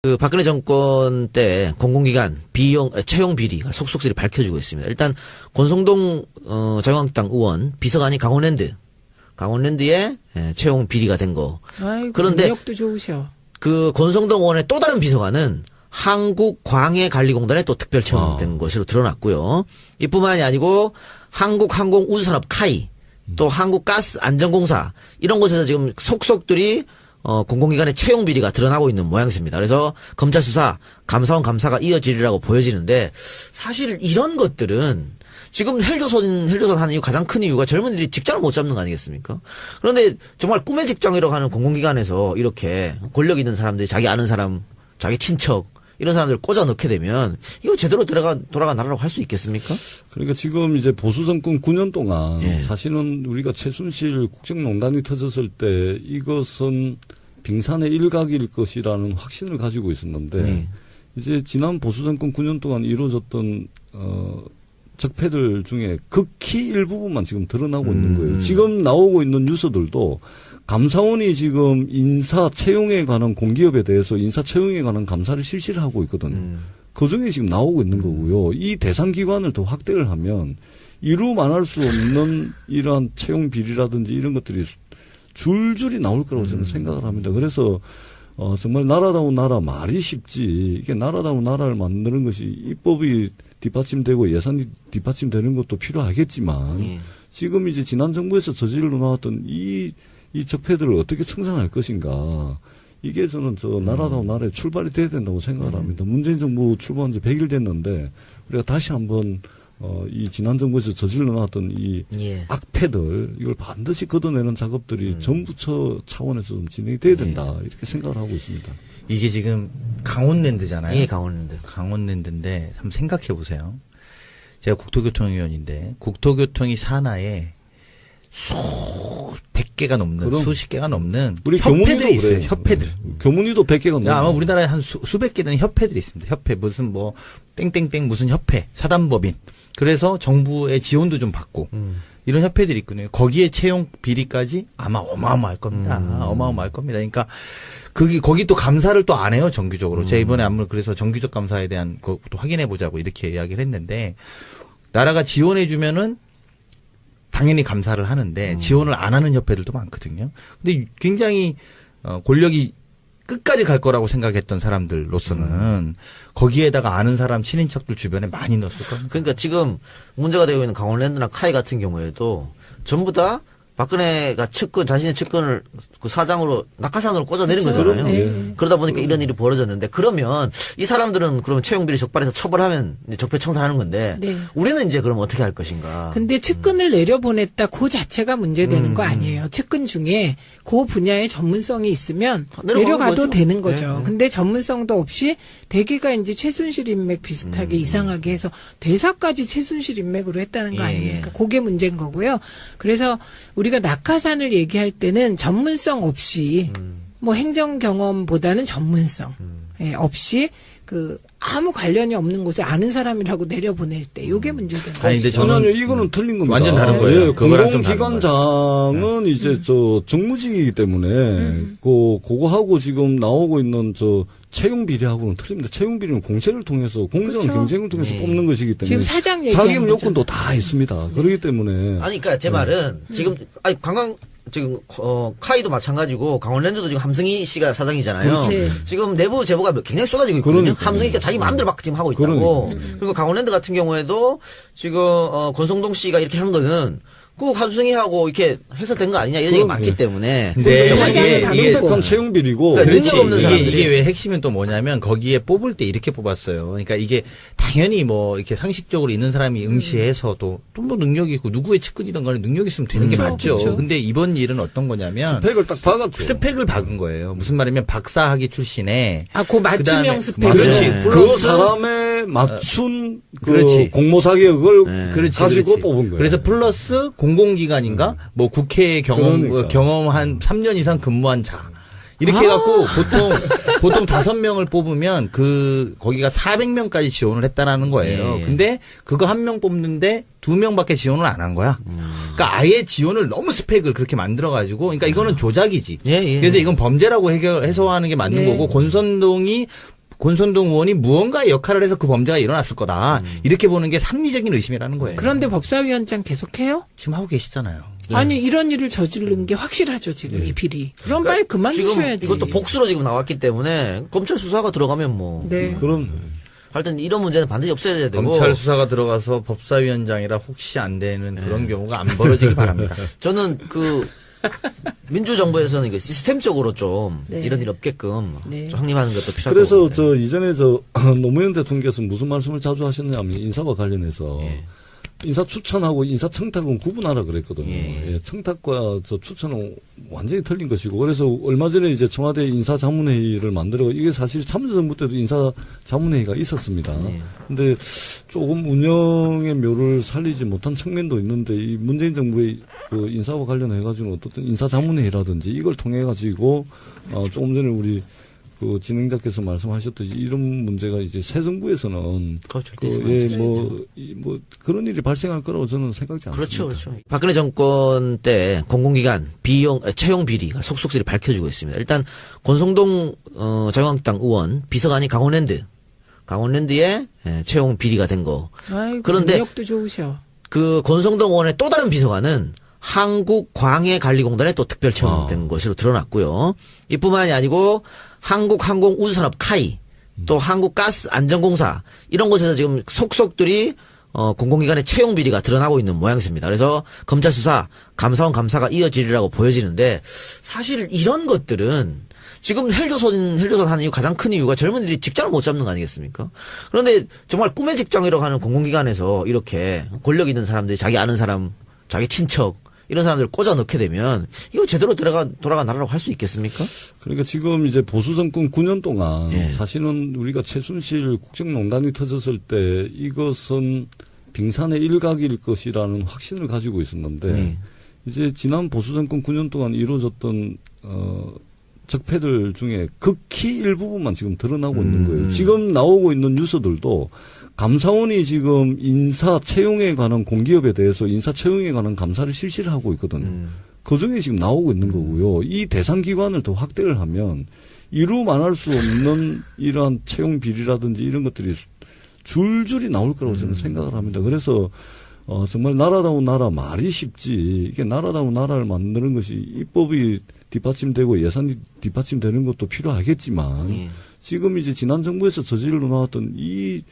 그 박근혜 정권 때 공공기관 채용 비리가 속속들이 밝혀지고 있습니다. 일단 권성동 자유한국당 의원 비서관이 강원랜드에 채용 비리가 된 거. 아이고, 그런데 능력도 좋으셔. 그 권성동 의원의 또 다른 비서관은 한국광해관리공단에 또 특별 채용된 것으로 드러났고요. 이뿐만이 아니고 한국항공우주산업 카이, 또 한국가스안전공사 이런 곳에서 지금 속속들이 공공기관의 채용 비리가 드러나고 있는 모양새입니다. 그래서 검찰 수사, 감사원 감사가 이어지리라고 보여지는데 사실 이런 것들은 지금 헬조선 하는 이유 가장 큰 이유가 젊은이들이 직장을 못 잡는 거 아니겠습니까? 그런데 정말 꿈의 직장이라고 하는 공공기관에서 이렇게 권력 있는 사람들이 자기 아는 사람, 자기 친척 이런 사람들 꽂아 넣게 되면 이거 제대로 돌아간 나라라고 할 수 있겠습니까? 그러니까 지금 이제 보수 정권 9년 동안 예. 사실은 우리가 최순실 국정농단이 터졌을 때 이것은 빙산의 일각일 것이라는 확신을 가지고 있었는데 이제 지난 보수 정권 9년 동안 이루어졌던 적폐들 중에 극히 일부분만 지금 드러나고 있는 거예요. 지금 나오고 있는 뉴스들도 감사원이 지금 인사 채용에 관한 공기업에 대해서 인사 채용에 관한 감사를 실시를 하고 있거든요. 그 중에 지금 나오고 있는 거고요. 이 대상 기관을 더 확대를 하면 이루 말할 수 없는 이러한 채용 비리라든지 이런 것들이 줄줄이 나올 거라고 저는 생각을 합니다. 그래서 정말 나라다운 나라 말이 쉽지 이게 나라다운 나라를 만드는 것이 입법이 뒷받침되고 예산이 뒷받침되는 것도 필요하겠지만 지금 이제 지난 정부에서 저질러 나왔던 이 적폐들을 어떻게 청산할 것인가. 이게 저는 나라다운 나라의 출발이 돼야 된다고 생각을 합니다. 문재인 정부 출범한 지 100일 됐는데 우리가 다시 한번 이 지난 정부에서 저질러 나왔던 이 악패들 이걸 반드시 걷어내는 작업들이 정부처 차원에서 좀 진행이 돼야 된다. 이렇게 생각을 하고 있습니다. 이게 지금 강원랜드잖아요. 예, 강원랜드. 강원랜드인데 한번 생각해 보세요. 제가 국토교통위원인데 국토교통이 산하에 수백 개가 넘는 수십 개가 넘는 우리 협회들이 있어요. 그래요. 협회들. 교문위도 100개가 넘는. 아마 우리나라에 한 수백 개 되는 협회들이 있습니다. 협회 무슨 뭐 땡땡땡 무슨 협회 사단법인. 그래서 정부의 지원도 좀 받고 이런 협회들이 있거든요. 거기에 채용 비리까지 아마 어마어마할 겁니다. 어마어마할 겁니다. 그러니까 거기 또 감사를 또 안 해요, 정규적으로. 제가 이번에 아무래도 그래서 정규적 감사에 대한 것도 확인해 보자고 이렇게 이야기를 했는데 나라가 지원해 주면은 당연히 감사를 하는데 지원을 안 하는 협회들도 많거든요. 근데 굉장히 권력이 끝까지 갈 거라고 생각했던 사람들로서는 거기에다가 아는 사람 친인척들 주변에 많이 넣었을 겁니다. 그러니까 지금 문제가 되고 있는 강원랜드나 카이 같은 경우에도 전부 다 박근혜가 자신의 측근을 그 사장으로 낙하산으로 꽂아내린 거잖아요. 네. 그러다 보니까 이런 일이 벌어졌는데 그러면 이 사람들은 그러면 채용비리 적발해서 처벌하면 이제 적폐 청산하는 건데 우리는 이제 그럼 어떻게 할 것인가. 근데 측근을 내려보냈다 그 자체가 문제되는 거 아니에요. 측근 중에 그 분야의 전문성이 있으면 내려가도 거죠. 되는 거죠. 네. 근데 전문성도 없이 대개가 이제 최순실 인맥 비슷하게 이상하게 해서 대사까지 최순실 인맥으로 했다는 거 아닙니까? 그게 문제인 거고요. 그래서 우리가 낙하산을 얘기할 때는 전문성 없이 뭐 행정 경험보다는 전문성 없이 아무 관련이 없는 곳에 아는 사람이라고 내려보낼 때 이게 문제가 아니 근데 저는 이거는 틀린 겁니다. 완전 다른 거예요. 예, 그거랑 좀 다른 거예요. 공공기관장은 이제 정무직이기 때문에 그거하고 지금 나오고 있는 채용 비리하고는 틀립니다. 채용 비리는 공세를 통해서 공정한 경쟁을 통해서 뽑는 것이기 때문에 지금 사장 얘기한 자격 요건도 다 있습니다. 그렇기 때문에 아니 그러니까 제 말은 지금 지금 카이도 마찬가지고 강원랜드도 지금 함승희 씨가 사장이잖아요. 그렇지. 지금 내부 제보가 굉장히 쏟아지고 있거든요. 그러니까. 함승희가 자기 마음대로 막 지금 하고 있다고. 그리고 강원랜드 같은 경우에도 지금 권성동 씨가 이렇게 한 거는 그 함승희하고 이렇게 해설된 거 아니냐 이런 얘기가 많기 때문에. 근데 이게 명백한 채용 비리고 그러니까 능력 없는 사람들이. 이게 왜 핵심은 또 뭐냐면 거기에 뽑을 때 이렇게 뽑았어요. 그러니까 이게 당연히 뭐 이렇게 상식적으로 있는 사람이 응시해서도 또 뭐 능력이 있고 누구의 측근이든 간에 능력이 있으면 되는 게 맞죠. 그렇죠. 근데 이번 일은 어떤 거냐면 스펙을 딱 박았죠. 스펙을 박은 거예요. 무슨 말이면 박사학위 출신에 그 맞춤형 스펙. 그렇지. 그 사람에 맞춘 그렇지. 공모 자격을 가지고 그렇지. 뽑은 거예요. 그래서 플러스 공공기관인가 뭐 국회 경험 한 3년 이상 근무한 자 이렇게 해갖고 보통 5명을 뽑으면 거기가 400명까지 지원을 했다라는 거예요. 예. 근데 그거 1명 뽑는데 2명밖에 지원을 안 한 거야. 그러니까 아예 지원을 너무 스펙을 그렇게 만들어가지고, 그러니까 이거는 조작이지. 예. 그래서 이건 범죄라고 해소하는 게 맞는 네. 거고, 권선동 의원이 무언가의 역할을 해서 그 범죄가 일어났을 거다. 이렇게 보는 게 합리적인 의심이라는 거예요. 그런데 법사위원장 계속해요? 지금 하고 계시잖아요. 아니 이런 일을 저지른 게 확실하죠 지금 이 비리. 그럼 빨리 그만두셔야지. 지금 이것도 복수로 지금 나왔기 때문에 검찰 수사가 들어가면 뭐. 네. 그럼 하여튼 이런 문제는 반드시 없어야 되고. 검찰 수사가 들어가서 법사위원장이라 혹시 안 되는 그런 경우가 안 벌어지길 바랍니다. 저는 민주정부에서는 이거 시스템적으로 좀 네. 이런 일 없게끔 네. 좀 확립하는 것도 필요할 것 그래서 같아요. 이전에 노무현 대통령께서 무슨 말씀을 자주 하셨냐면 인사와 관련해서 인사 추천하고 인사 청탁은 구분하라 그랬거든요. 예. 청탁과 추천은 완전히 틀린 것이고, 그래서 얼마 전에 이제 청와대 인사자문회의를 만들어, 이게 사실 참여정부 때도 인사자문회의가 있었습니다. 근데 조금 운영의 묘를 살리지 못한 측면도 있는데, 이 문재인 정부의 그 인사와 관련해가지고 어떻든 인사자문회의라든지 이걸 통해가지고, 조금 전에 우리 진행자께서 말씀하셨듯이 이런 문제가 이제 새 정부에서는 그렇죠. 뭐 그런 일이 발생할 거라고 저는 생각지 않습니다. 그렇죠. 박근혜 정권 때 공공기관 채용 비리가 속속들이 밝혀지고 있습니다. 일단 권성동 자유한국당 의원 비서관이 강원랜드에 채용 비리가 된 거. 아이고, 그런데 능력도 좋으셔. 그 권성동 의원의 또 다른 비서관은 한국광해관리공단에 또 특별 채용된 것으로 드러났고요. 이뿐만이 아니고 한국항공우주산업 카이, 또 한국가스안전공사 이런 곳에서 지금 속속들이 공공기관의 채용 비리가 드러나고 있는 모양새입니다. 그래서 검찰 수사, 감사원 감사가 이어지리라고 보여지는데 사실 이런 것들은 지금 헬조선 하는 이유 가장 큰 이유가 젊은이들이 직장을 못 잡는 거 아니겠습니까? 그런데 정말 꿈의 직장이라고 하는 공공기관에서 이렇게 권력 있는 사람들이 자기 아는 사람, 자기 친척 이런 사람들을 꽂아 넣게 되면 이거 제대로 돌아간 나라라고 할 수 있겠습니까? 그러니까 지금 이제 보수 정권 9년 동안 예. 사실은 우리가 최순실 국정농단이 터졌을 때 이것은 빙산의 일각일 것이라는 확신을 가지고 있었는데 이제 지난 보수 정권 9년 동안 이루어졌던 적폐들 중에 극히 일부분만 지금 드러나고 있는 거예요. 지금 나오고 있는 뉴스들도 감사원이 지금 인사 채용에 관한 공기업에 대해서 인사 채용에 관한 감사를 실시를 하고 있거든요. 그 중에 지금 나오고 있는 거고요. 이 대상 기관을 더 확대를 하면 이루 말할 수 없는 이러한 채용 비리라든지 이런 것들이 줄줄이 나올 거라고 저는 생각을 합니다. 그래서 정말 나라다운 나라 말이 쉽지, 이게 나라다운 나라를 만드는 것이 입법이 뒷받침되고 예산이 뒷받침되는 것도 필요하겠지만 지금 이제 지난 정부에서 저질러 나왔던 이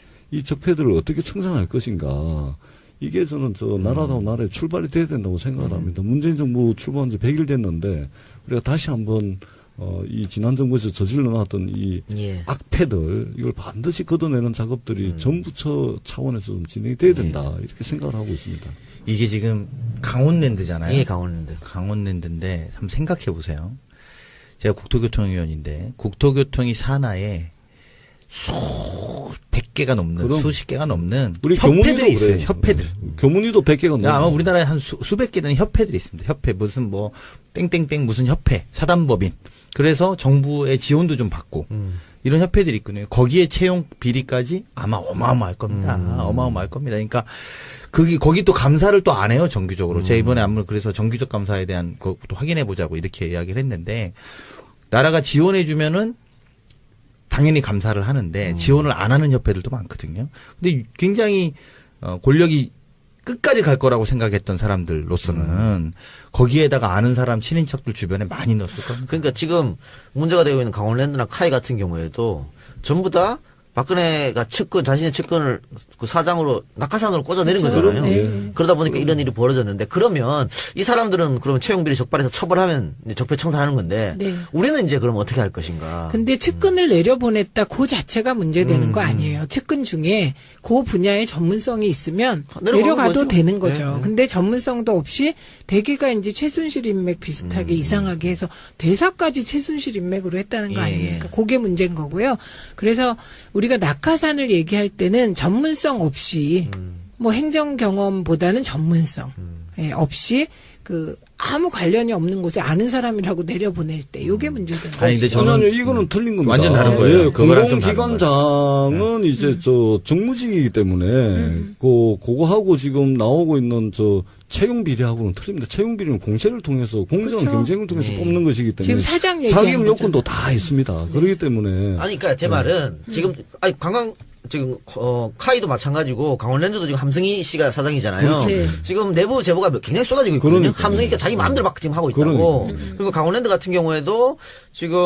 적폐들을 어떻게 청산할 것인가. 이게 저는 나라다운 나라의 출발이 돼야 된다고 생각을 합니다. 문재인 정부 출범한 지 100일 됐는데 우리가 다시 한번 이 지난 정부에서 저질러 나왔던 이 악패들 이걸 반드시 걷어내는 작업들이 정부처 차원에서 좀 진행이 돼야 된다. 이렇게 생각을 하고 있습니다. 이게 지금 강원랜드잖아요. 예, 강원랜드. 강원랜드인데 한번 생각해 보세요. 제가 국토교통위원인데 국토교통이 산하에 수백 개가 넘는 수십 개가 넘는 우리 협회들이 있어요. 그래요. 협회들. 교문위도 100개가 넘어요. 아마 우리나라에 한 수백 개 되는 협회들이 있습니다. 협회 무슨 뭐 땡땡땡 무슨 협회 사단법인. 그래서 정부의 지원도 좀 받고 이런 협회들이 있거든요. 거기에 채용 비리까지 아마 어마어마할 겁니다. 어마어마할 겁니다. 그러니까 거기 또 감사를 또 안 해요, 정규적으로. 제가 이번에 아무래도 그래서 정규적 감사에 대한 것도 확인해 보자고 이렇게 이야기를 했는데 나라가 지원해 주면은 당연히 감사를 하는데 지원을 안 하는 협회들도 많거든요. 근데 굉장히 권력이 끝까지 갈 거라고 생각했던 사람들로서는 거기에다가 아는 사람 친인척들 주변에 많이 넣었을 겁니다. 그러니까 지금 문제가 되고 있는 강원랜드나 카이 같은 경우에도 전부 다 박근혜가 자신의 측근을 그 사장으로 낙하산으로 꽂아내린 거잖아요. 네. 그러다 보니까 이런 일이 벌어졌는데 그러면 이 사람들은 그러면 채용비리 적발해서 처벌하면 이제 적폐 청산하는 건데 네. 우리는 이제 그럼 어떻게 할 것인가? 근데 측근을 내려보냈다 그 자체가 문제되는 거 아니에요. 측근 중에 그 분야의 전문성이 있으면 내려가도 거죠. 되는 거죠. 네. 근데 전문성도 없이 대개가 이제 최순실 인맥 비슷하게 이상하게 해서 대사까지 최순실 인맥으로 했다는 거 아닙니까? 그게 문제인 거고요. 그래서 우리가 낙하산을 얘기할 때는 전문성 없이 뭐 행정 경험보다는 전문성 없이 아무 관련이 없는 곳에 아는 사람이라고 내려보낼 때 요게 문제가 되는 아니, 근데 거죠. 저는 아니요, 이거는 틀린 겁니다. 완전 다른 거예요. 예, 그거랑 좀 다른 공공기관장은 이제 정무직이기 때문에 그거하고 지금 나오고 있는 채용 비리하고는 틀립니다. 채용 비리는 공채를 통해서 공정한 그렇죠. 경쟁을 통해서 뽑는 것이기 때문에 지금 사장 얘기하는 자격 요건도 거잖아요. 다 있습니다. 그렇기 때문에 아니, 그러니까 제 말은 지금 지금 카이도 마찬가지고 강원랜드도 지금 함승희 씨가 사장이잖아요. 그렇지. 지금 내부 제보가 굉장히 쏟아지고 있거든요. 그러니까요. 함승희가 자기 마음대로 막 지금 하고 있다고. 그리고 강원랜드 같은 경우에도 지금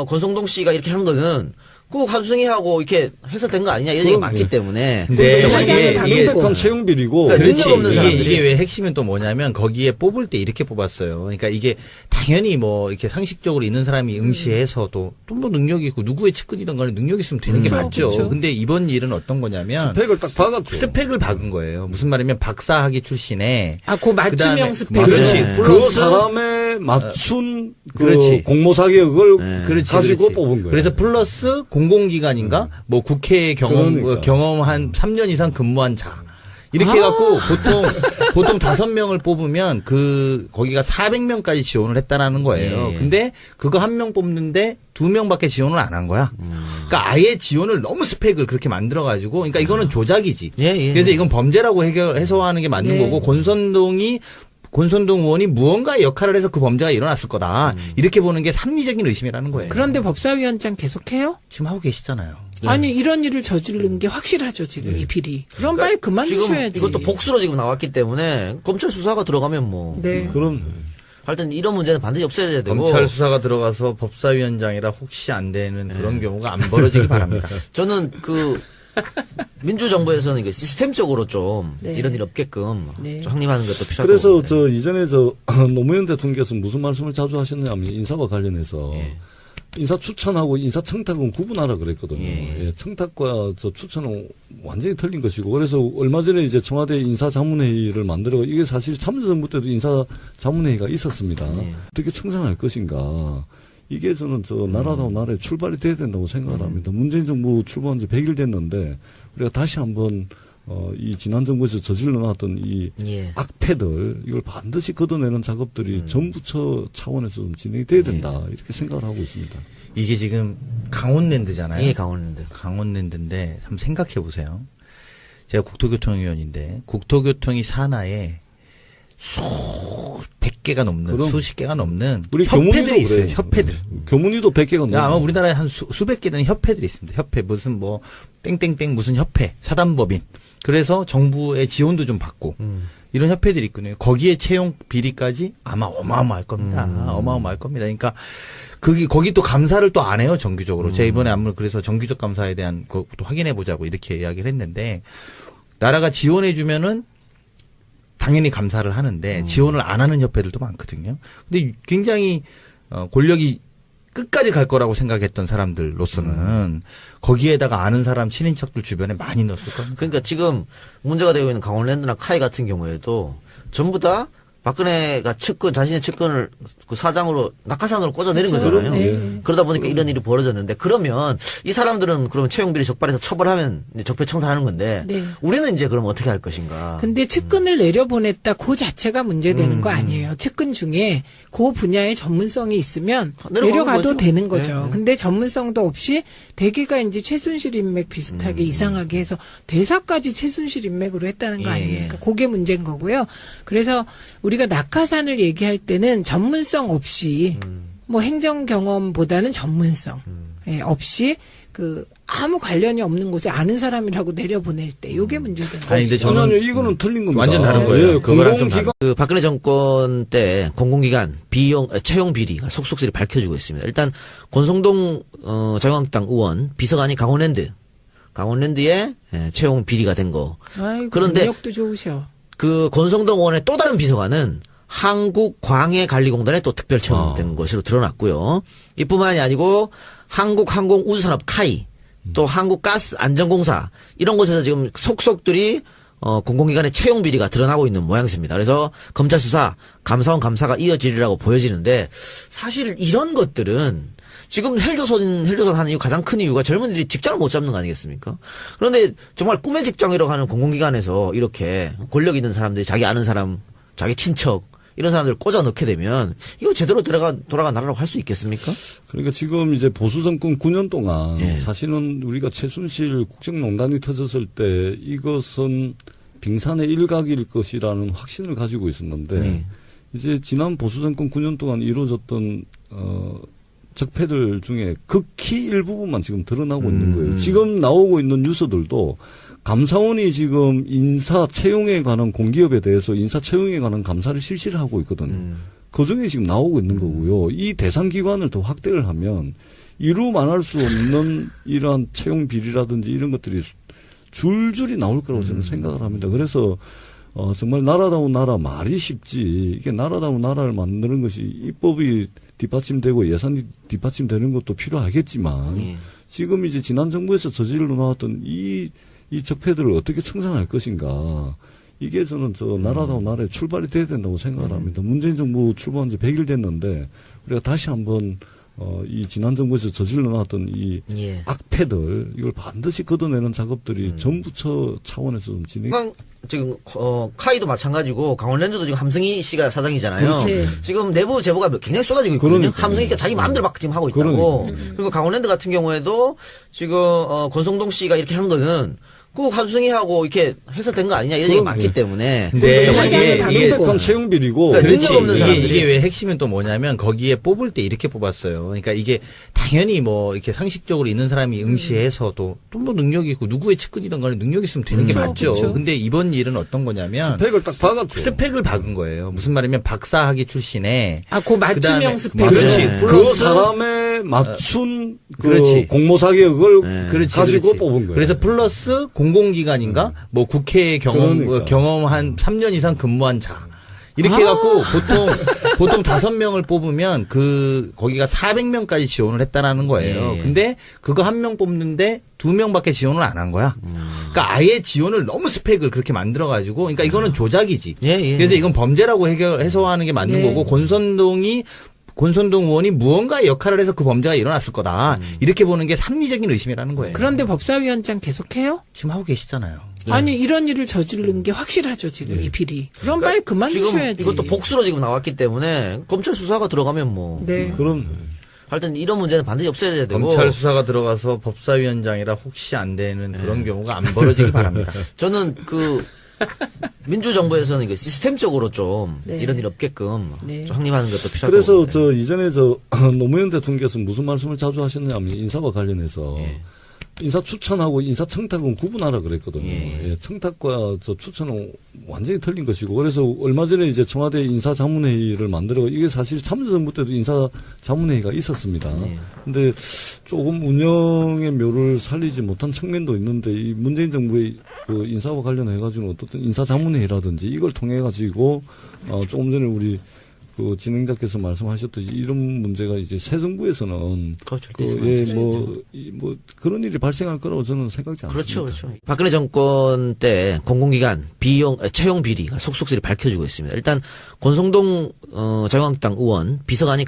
권성동 씨가 이렇게 한 거는 꼭 함승희하고 이렇게 해석된 거 아니냐 이런 얘기가 많기 때문에. 근데 사장을 이게 명백한 채용 비리고 그러니까 그렇지. 능력 없는 사람들이. 이게 왜 핵심은 또 뭐냐면 거기에 뽑을 때 이렇게 뽑았어요. 그러니까 이게 당연히 뭐 이렇게 상식적으로 있는 사람이 응시해서도 또 뭐 능력이 있고 누구의 측근이든 간에 능력이 있으면 되는 게 그렇죠, 맞죠. 그렇죠. 근데 이번 일은 어떤 거냐면 스펙을 딱 박았죠. 스펙을 박은 거예요. 무슨 말이면 박사학위 출신에 그 맞춤형 그다음에- 스펙. 그렇지. 네. 그 플러스 사람에 맞춘 그렇지. 공모 자격을 그렇지, 가지고 그렇지. 뽑은 거예요. 그래서 플러스 공공기관인가 뭐 국회 그러니까. 경험 한 3년 이상 근무한 자. 이렇게 해갖고 보통 5명을 뽑으면 거기가 400명까지 지원을 했다라는 거예요. 예. 근데 그거 1명 뽑는데 2명밖에 지원을 안 한 거야. 그러니까 아예 지원을 너무 스펙을 그렇게 만들어가지고, 그러니까 이거는 조작이지. 예. 그래서 이건 범죄라고 해소하는 게 맞는 네. 거고, 권선동 의원이 무언가의 역할을 해서 그 범죄가 일어났을 거다. 이렇게 보는 게 합리적인 의심이라는 거예요. 그런데 법사위원장 계속해요? 지금 하고 계시잖아요. 아니 이런 일을 저지른 게 확실하죠 지금 이 비리. 그럼 빨리 지금 그만두셔야지. 이것도 복수로 지금 나왔기 때문에 검찰 수사가 들어가면 뭐. 네. 그럼 하여튼 이런 문제는 반드시 없어야 되고. 검찰 수사가 들어가서 법사위원장이라 혹시 안 되는 그런 경우가 안 벌어지길 바랍니다. 저는 민주정부에서는 이게 시스템적으로 좀 네. 이런 일 없게끔 네. 좀 확립하는 것도 필요할 것 그래서 같아요. 이전에 노무현 대통령께서 무슨 말씀을 자주 하셨냐면 인사와 관련해서 인사 추천하고 인사 청탁은 구분하라 그랬거든요. 예. 청탁과 추천은 완전히 틀린 것이고, 그래서 얼마 전에 이제 청와대 인사자문회의를 만들어, 이게 사실 참여정부 때도 인사자문회의가 있었습니다. 어떻게 청산할 것인가. 이게 저는 나라다운 나라에 출발이 돼야 된다고 생각을 합니다. 문재인 정부 출범한 지 100일 됐는데, 우리가 다시 한번 이 지난 정부에서 저질러 놨던 이 악패들, 이걸 반드시 걷어내는 작업들이 정부처 차원에서 좀 진행이 돼야 된다. 이렇게 생각을 하고 있습니다. 이게 지금 강원랜드잖아요. 예, 강원랜드. 강원랜드인데 한번 생각해 보세요. 제가 국토교통위원인데 국토교통이 산하에 수백 개가 넘는 그럼. 수십 개가 넘는 우리 협회들이 교문위도 있어요. 그래요. 협회들. 교문위도 100개가 넘는. 아마 우리나라에 한 수백 개 되는 협회들이 있습니다. 협회 무슨 뭐 땡땡땡 무슨 협회 사단법인. 그래서 정부의 지원도 좀 받고 이런 협회들이 있거든요. 거기에 채용 비리까지 아마 어마어마할 겁니다. 어마어마할 겁니다. 그러니까 거기 또 감사를 또 안 해요, 정규적으로. 제가 이번에 안물 그래서 정규적 감사에 대한 것도 확인해 보자고 이렇게 이야기를 했는데, 나라가 지원해 주면은 당연히 감사를 하는데 지원을 안 하는 협회들도 많거든요. 근데 굉장히 권력이 끝까지 갈 거라고 생각했던 사람들로서는 거기에다가 아는 사람 친인척들 주변에 많이 넣었을 겁니다. 그러니까 지금 문제가 되고 있는 강원랜드나 카이 같은 경우에도 전부 다 박근혜가 자신의 측근을 그 사장으로 낙하산으로 꽂아내린 그렇죠. 거잖아요. 네. 그러다 보니까 이런 일이 벌어졌는데, 그러면 이 사람들은 그러면 채용비리 적발해서 처벌하면 이제 적폐청산하는 건데, 네. 우리는 이제 그럼 어떻게 할 것인가. 근데 측근을 내려보냈다 그 자체가 문제되는 거 아니에요. 측근 중에 그 분야의 전문성이 있으면 내려가는 내려가도 거죠. 되는 거죠. 네, 네. 근데 전문성도 없이 대개가 이제 최순실 인맥 비슷하게 이상하게 해서 대사까지 최순실 인맥으로 했다는 거 예, 아닙니까? 그게 문제인 거고요. 그래서 우리가 낙하산을 얘기할 때는 전문성 없이 뭐 행정 경험보다는 전문성 없이 아무 관련이 없는 곳에 아는 사람이라고 내려보낼 때 요게 문제가 아니, 근데 저는 아니요, 이거는 틀린 겁니다. 완전 다른 거예요. 그거랑 좀 공공기관 그 박근혜 정권 때 공공기관 채용 비리가 속속들이 밝혀지고 있습니다. 일단 권성동 자유한국당 의원 비서관이 강원랜드에 채용 비리가 된 거. 아이고, 그런데 능력도 좋으셔. 그 권성동 의원의 또 다른 비서관은 한국광해관리공단에 또 특별 채용된 것으로 드러났고요. 이뿐만이 아니고 한국항공우주산업 카이, 또 한국가스안전공사 이런 곳에서 지금 속속들이 공공기관의 채용 비리가 드러나고 있는 모양새입니다. 그래서 검찰 수사, 감사원 감사가 이어지리라고 보여지는데, 사실 이런 것들은 지금 헬조선 하는 이유 가장 큰 이유가 젊은이들이 직장을 못 잡는 거 아니겠습니까? 그런데 정말 꿈의 직장이라고 하는 공공기관에서 이렇게 권력 있는 사람들이 자기 아는 사람, 자기 친척 이런 사람들 꽂아 넣게 되면 이거 제대로 돌아간 나라라고 할 수 있겠습니까? 그러니까 지금 이제 보수 정권 9년 동안 예. 사실은 우리가 최순실 국정농단이 터졌을 때 이것은 빙산의 일각일 것이라는 확신을 가지고 있었는데 이제 지난 보수 정권 9년 동안 이루어졌던 적폐들 중에 극히 일부분만 지금 드러나고 있는 거예요. 지금 나오고 있는 뉴스들도 감사원이 지금 인사 채용에 관한 공기업에 대해서 인사 채용에 관한 감사를 실시를 하고 있거든요. 그 중에 지금 나오고 있는 거고요. 이 대상 기관을 더 확대를 하면 이루 말할 수 없는 이러한 채용 비리라든지 이런 것들이 줄줄이 나올 거라고 저는 생각을 합니다. 그래서 정말 나라다운 나라 말이 쉽지 이게 나라다운 나라를 만드는 것이 입법이 뒷받침되고 예산이 뒷받침되는 것도 필요하겠지만 지금 이제 지난 정부에서 저질러 나왔던 이 적폐들을 어떻게 청산할 것인가 이게 저는 나라다운 나라의 출발이 돼야 된다고 생각을 합니다. 문재인 정부 출범한 지 100일 됐는데 우리가 다시 한번 이 지난 정부에서 저질러 나왔던 이 악패들 이걸 반드시 걷어내는 작업들이 정부처 차원에서 좀 지금 카이도 마찬가지고 강원랜드도 지금 함승희 씨가 사장이잖아요. 그렇지. 지금 내부 제보가 굉장히 쏟아지고 있거든요. 그러니까. 함승희가 자기 마음대로 막 지금 하고 있다고. 그리고 강원랜드 같은 경우에도 지금 권성동 씨가 이렇게 한 거는 그 함승희하고 이렇게 해석된 거 아니냐 이런 얘기가 많기 때문에. 근데 이게 명백한 채용 비리고 그러니까 그렇지. 능력 없는 사람들이. 이게 왜 핵심은 또 뭐냐면 거기에 뽑을 때 이렇게 뽑았어요. 그러니까 이게 당연히 뭐 이렇게 상식적으로 있는 사람이 응시해서 또 뭐 능력이 있고 누구의 측근이든 간에 능력이 있으면 되는 게 맞죠. 그렇죠. 근데 이번 일은 어떤 거냐면 스펙을 딱 박았죠. 스펙을 박은 거예요. 무슨 말이면 박사학위 출신에 그 맞춤형 그다음에- 스펙. 그렇지. 네. 그 플러스 사람에 맞춘 그렇지. 공모 자격을 그렇지, 가지고 그렇지. 뽑은 거예요. 그래서 플러스 공공기관인가 뭐 국회 그러니까. 경험 한 3년 이상 근무한 자. 이렇게 해갖고 보통 5명을 뽑으면 거기가 400명까지 지원을 했다라는 거예요. 예. 근데 그거 1명 뽑는데 2명밖에 지원을 안 한 거야. 그러니까 아예 지원을 너무 스펙을 그렇게 만들어가지고, 그러니까 이거는 조작이지. 예. 그래서 이건 범죄라고 해소하는 게 맞는 네. 거고, 권선동 의원이 무언가의 역할을 해서 그 범죄가 일어났을 거다. 이렇게 보는 게 합리적인 의심이라는 거예요. 그런데 법사위원장 계속해요? 지금 하고 계시잖아요. 아니 이런 일을 저지른 게 확실하죠 지금 이 비리. 그럼 빨리 그만 지금 두셔야지. 이것도 복수로 지금 나왔기 때문에 검찰 수사가 들어가면 뭐 네. 그럼 하여튼 이런 문제는 반드시 없애야 되고 검찰 수사가 들어가서 법사위원장이라 혹시 안 되는 그런 경우가 안 벌어지길 바랍니다. 저는 민주정부에서는 이거 시스템적으로 좀 네. 이런 일 없게끔 네. 좀 확립하는 것도 필요할 그래서 것 같아요. 이전에 노무현 대통령께서 무슨 말씀을 자주 하셨냐면 인사와 관련해서 인사 추천하고 인사 청탁은 구분하라 그랬거든요. 예, 청탁과 추천은 완전히 틀린 것이고 그래서 얼마 전에 이제 청와대 인사자문회의를 만들어 이게 사실 참여정부 때도 인사자문회의가 있었습니다. 근데 조금 운영의 묘를 살리지 못한 측면도 있는데 이 문재인 정부의 그 인사와 관련해가지고 어떤 인사자문회의라든지 이걸 통해가지고 조금 전에 우리 그 진행자께서 말씀하셨듯이 이런 문제가 이제 새 정부에서는 절대 있으면 뭐 그런 일이 발생할 거라고 저는 생각지 않습니다. 그렇죠. 박근혜 정권 때 공공기관 채용 비리가 속속들이 밝혀지고 있습니다. 일단 권성동 자유한국당 의원 비서관이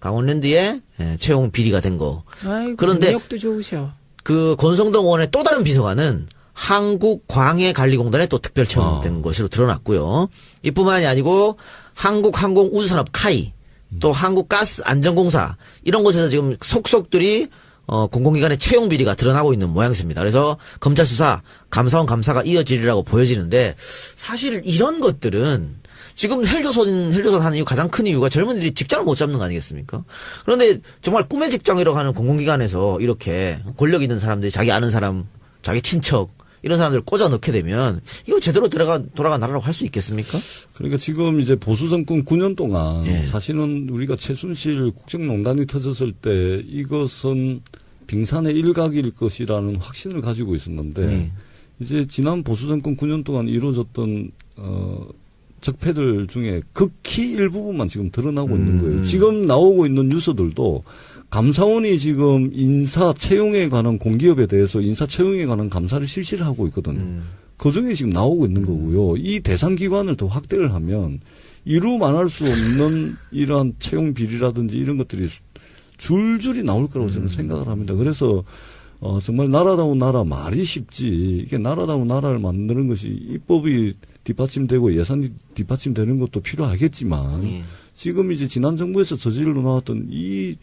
강원랜드에 채용 비리가 된 거. 아이고, 그런데 능력도 좋으셔. 그 권성동 의원의 또 다른 비서관은 한국광해관리공단에 또 특별 채용된 것으로 드러났고요. 이뿐만이 아니고 한국항공우주산업 카이, 또 한국가스안전공사 이런 곳에서 지금 속속들이 공공기관의 채용 비리가 드러나고 있는 모양새입니다. 그래서 검찰 수사, 감사원 감사가 이어지리라고 보여지는데 사실 이런 것들은 지금 헬조선 하는 이유 가장 큰 이유가 젊은이들이 직장을 못 잡는 거 아니겠습니까? 그런데 정말 꿈의 직장이라고 하는 공공기관에서 이렇게 권력 있는 사람들이 자기 아는 사람, 자기 친척 이런 사람들 꽂아 넣게 되면 이거 제대로 돌아간 나라라고 할 수 있겠습니까? 그러니까 지금 이제 보수 정권 9년 동안 예. 사실은 우리가 최순실 국정농단이 터졌을 때 이것은 빙산의 일각일 것이라는 확신을 가지고 있었는데 이제 지난 보수 정권 9년 동안 이루어졌던 적폐들 중에 극히 일부분만 지금 드러나고 있는 거예요. 지금 나오고 있는 뉴스들도 감사원이 지금 인사 채용에 관한 공기업에 대해서 인사 채용에 관한 감사를 실시를 하고 있거든요. 그 중에 지금 나오고 있는 거고요. 이 대상 기관을 더 확대를 하면 이루 말할 수 없는 이러한 채용 비리라든지 이런 것들이 줄줄이 나올 거라고 저는 생각을 합니다. 그래서 정말 나라다운 나라 말이 쉽지 이게 나라다운 나라를 만드는 것이 입법이 뒷받침되고 예산이 뒷받침되는 것도 필요하겠지만 지금 이제 지난 정부에서 저질러 나왔던 이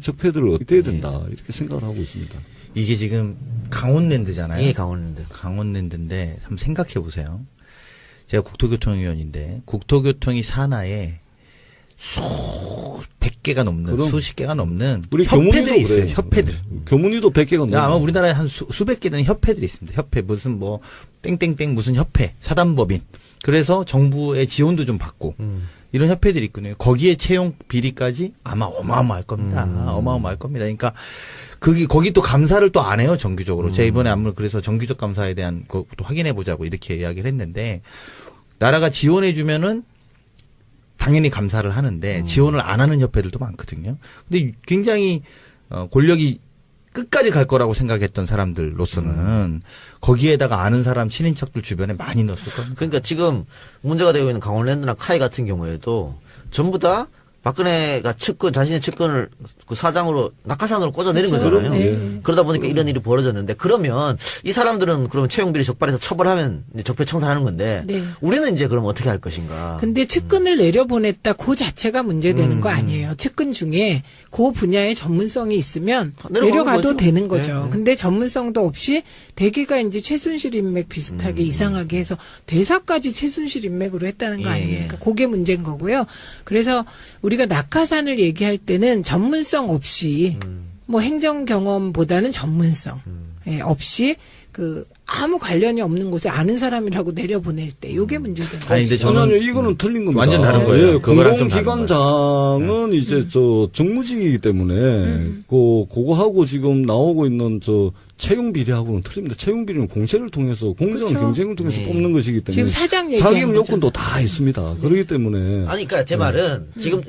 적폐들을 어떻게 해야 된다 이렇게 생각을 하고 있습니다. 이게 지금 강원랜드잖아요. 예, 강원랜드. 강원랜드인데 한번 생각해 보세요. 제가 국토교통위원인데 국토교통이 산하에 수백 개가 넘는 그럼. 수십 개가 넘는 우리 협회들이 교문위도 있어요. 그래요. 협회들. 교문위도 100개가 넘어요. 아마 우리나라에 한 수백 개 되는 협회들이 있습니다. 협회 무슨 뭐 땡땡땡 무슨 협회 사단법인. 그래서 정부의 지원도 좀 받고 이런 협회들이 있거든요. 거기에 채용 비리까지 아마 어마어마할 겁니다. 어마어마할 겁니다. 그러니까 거기 또 감사를 또 안 해요, 정규적으로. 제가 이번에 아무래도 그래서 정규적 감사에 대한 것도 확인해 보자고 이렇게 이야기를 했는데 나라가 지원해 주면은 당연히 감사를 하는데 지원을 안 하는 협회들도 많거든요. 근데 굉장히 권력이 끝까지 갈 거라고 생각했던 사람들로서는 거기에다가 아는 사람 친인척들 주변에 많이 넣었을 겁니다. 그러니까 지금 문제가 되고 있는 강원랜드나 카이 같은 경우에도 전부 다 박근혜가 자신의 측근을 그 사장으로 낙하산으로 꽂아내린 그렇죠. 거잖아요. 네. 그러다 보니까 이런 일이 벌어졌는데 그러면 이 사람들은 그러면 채용비리 적발해서 처벌하면 이제 적폐 청산하는 건데 네. 우리는 이제 그럼 어떻게 할 것인가? 근데 측근을 내려보냈다 그 자체가 문제되는 거 아니에요. 측근 중에 그 분야의 전문성이 있으면 내려가도 거죠. 되는 거죠. 네, 네. 근데 전문성도 없이 대개가 이제 최순실 인맥 비슷하게 이상하게 해서 대사까지 최순실 인맥으로 했다는 거 예, 아닙니까? 그게 문제인 거고요. 그래서 우리가 낙하산을 얘기할 때는 전문성 없이 뭐 행정 경험보다는 전문성 없이 아무 관련이 없는 곳에 아는 사람이라고 내려보낼 때 요게 문제된 거죠. 아니, 근데 저는 아니요, 이거는 틀린 겁니다. 완전 다른 거예요. 예, 그거랑 좀 다른 공공기관장은 이제 정무직이기 때문에 그거하고 지금 나오고 있는 채용 비리하고는 틀립니다. 채용 비리는 공세를 통해서 공정한 그렇죠. 경쟁을 통해서 뽑는 것이기 때문에 지금 사장 얘기하는 자격 요건도 거잖아요. 다 있습니다. 그렇기 때문에 아니, 그러니까 제 말은 지금